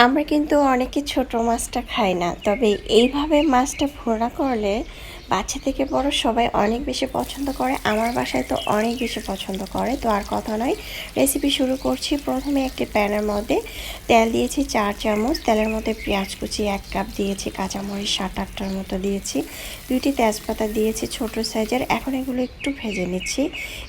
আমরা কিন্তু অনেকে ছোট মাছটা খাই না, তবে এইভাবে মাছটা ভুনা করলে বাচ্চা থেকে বড় সবাই অনেক বেশি পছন্দ করে। আমার বাসায় তো অনেক বেশি পছন্দ করে। তো আর কথা নয়, রেসিপি শুরু করছি। প্রথমে একটি প্যানের মধ্যে তেল দিয়েছি 4 চামচ। তেলের মধ্যে পেঁয়াজ কুচি 1 কাপ দিয়েছি, কাঁচামরিচ 7-8টার মতো দিয়েছি, 2টি তেজপাতা দিয়েছি ছোট সাইজের। এখন এগুলো একটু ভেজে নিচ্ছি।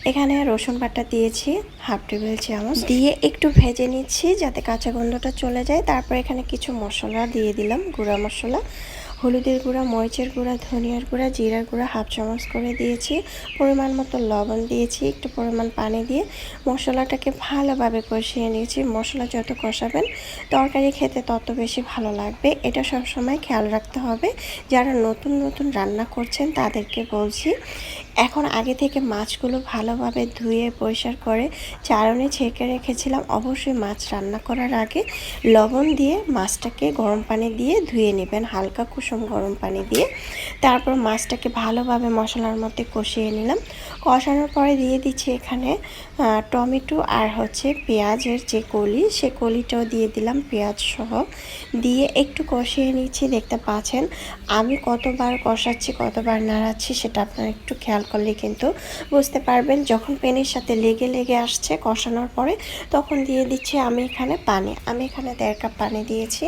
এখানে রসুন বাটা দিয়েছি 1/2 টেবিল চামচ, দিয়ে একটু ভেজে নিচ্ছি যাতে কাঁচা গন্ধটা চলে যায়। তারপর এখানে কিছু মশলা দিয়ে দিলাম, গুঁড়া মশলা, হলুদের গুঁড়া, মরিচের গুঁড়া, ধনিয়ার গুঁড়া, জিরার গুঁড়া 1/2 চামচ করে দিয়েছি, পরিমাণ মতো লবণ দিয়েছি, একটু পরিমাণ পানি দিয়ে মশলাটাকে ভালোভাবে কষিয়ে নিয়েছি। মশলা যত কষাবেন তরকারি খেতে তত বেশি ভালো লাগবে। এটা সবসময় খেয়াল রাখতে হবে। যারা নতুন নতুন রান্না করছেন তাদেরকে বলছি। এখন আগে থেকে মাছগুলো ভালোভাবে ধুয়ে পরিষ্কার করে চারণে ছেঁকে রেখেছিলাম। অবশ্যই মাছ রান্না করার আগে লবণ দিয়ে মাছটাকে গরম পানি দিয়ে ধুয়ে নেবেন, হালকা কুসুম গরম পানি দিয়ে। তারপর মাছটাকে ভালোভাবে মশলার মধ্যে কষিয়ে নিলাম। কষানোর পরে দিয়ে দিচ্ছি এখানে টমেটো আর পেঁয়াজের যে কলি, সে কলিটাও দিয়ে দিলাম পেঁয়াজ সহ, দিয়ে একটু কষিয়ে নিচ্ছি। দেখতে পাচ্ছেন আমি কতবার কষাচ্ছি, কতবার নাড়াচ্ছি, সেটা আপনারা একটু খেয়াল করলে কিন্তু বুঝতে পারবেন। যখন পেনের সাথে লেগে লেগে আসছে কষানোর পরে, তখন দিয়ে দিচ্ছি আমি এখানে পানি। আমি এখানে 1.5 কাপ পানি দিয়েছি।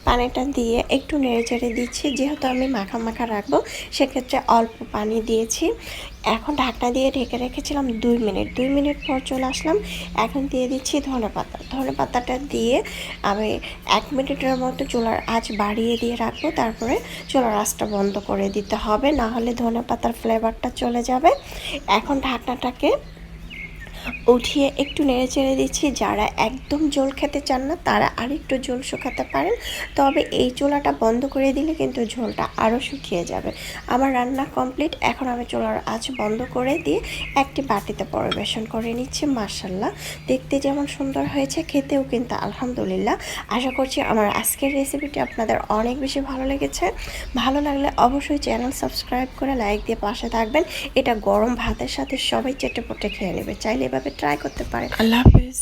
পানিটা দিয়ে একটু নেড়ে চেড়ে দিচ্ছি। যেহেতু আমি মাখা মাখা রাখবো, সেক্ষেত্রে অল্প পানি দিয়েছি। এখন ঢাকনা দিয়ে ঢেকে রেখেছিলাম 2 মিনিট। 2 মিনিট পর চলে আসলাম। এখন দিয়ে দিচ্ছি ধনেপাতা। ধনেপাতাটা দিয়ে আমি 1 মিনিটের মতো চুলার আঁচ বাড়িয়ে দিয়ে রাখবো। তারপরে চুলার আঁচটা বন্ধ করে দিতে হবে, না হলে ধনেপাতার ফ্লেভারটা চলে যাবে। এখন ঢাকনাটাকে উঠিয়ে একটু নেড়ে চেড়ে দিচ্ছি। যারা একদম ঝোল খেতে চান না তারা আরেকটু ঝোল শুকাতে পারেন, তবে এই চুলাটা বন্ধ করে দিলে কিন্তু ঝোলটা আরও শুকিয়ে যাবে। আমার রান্না কমপ্লিট। এখন আমি চুলার আঁচ বন্ধ করে দিয়ে একটি বাটিতে পরিবেশন করে নিচ্ছি। মাশাআল্লাহ, দেখতে যেমন সুন্দর হয়েছে, খেতেও কিন্তু আলহামদুলিল্লাহ। আশা করছি আমার আজকের রেসিপিটি আপনাদের অনেক বেশি ভালো লেগেছে। ভালো লাগলে অবশ্যই চ্যানেল সাবস্ক্রাইব করে লাইক দিয়ে পাশে থাকবেন। এটা গরম ভাতের সাথে সবাই চেটেপুটে খেয়ে নেবে। চাইলে এভাবে ট্রাই করতে পারেন। আল্লাহ হাফেজ।